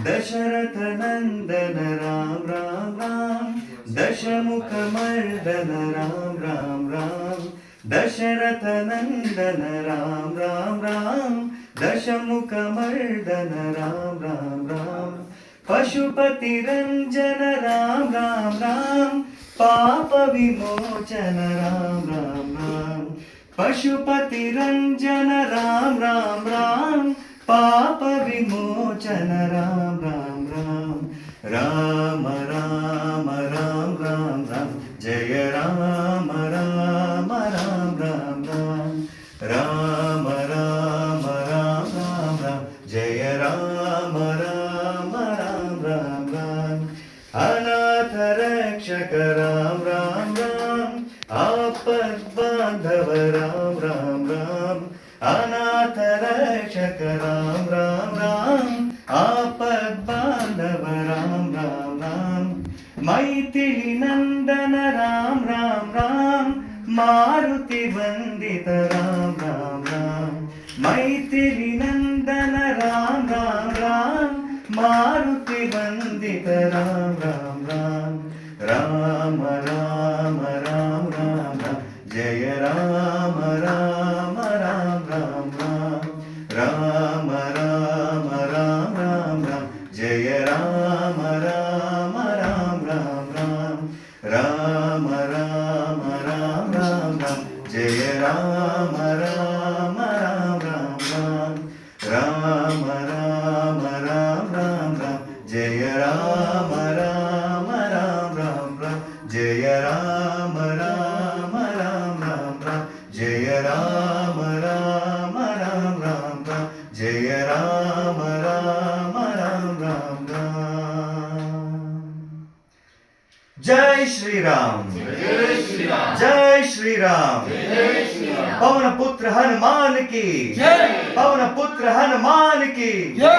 दशरथ नंदन राम राम राम, दशमुख मर्दन राम राम राम, दशरथ नंदन राम राम राम, दशमुख मर्दन राम राम राम, पशुपति रंजन राम राम राम, पाप विमोचन राम राम राम, पशुपति रंजन राम राम राम, पाप विमोचन राम राम राम, राम राम राम राम राम, जय राम राम राम राम राम, राम राम राम राम राम, जय राम राम राम राम राम, अनाथ रक्षक राम राम राम, आपद बांधव राम राम राम, अनाथ रक्षक राम राम राम, आपद बांधव राम राम राम, मैथिली नंदन राम राम राम, मारुति वंदित राम राम राम, मैथिली नंदन राम राम राम, मारुति वंदित राम राम राम, राम राम राम राम राम, जय राम राम राम राम राम, राम राम राम राम राम, जय राम राम राम राम राम, राम राम राम राम राम, जय राम राम राम राम राम, राम राम राम राम राम, जय राम राम राम राम राम, जय राम राम राम राम राम, जय राम राम राम राम राम, जय राम राम राम राम राम। जय श्री राम, जय श्री राम, जय श्री राम, जय श्री राम, पवन पुत्र हनुमान की जय, पवन पुत्र हनुमान की जय।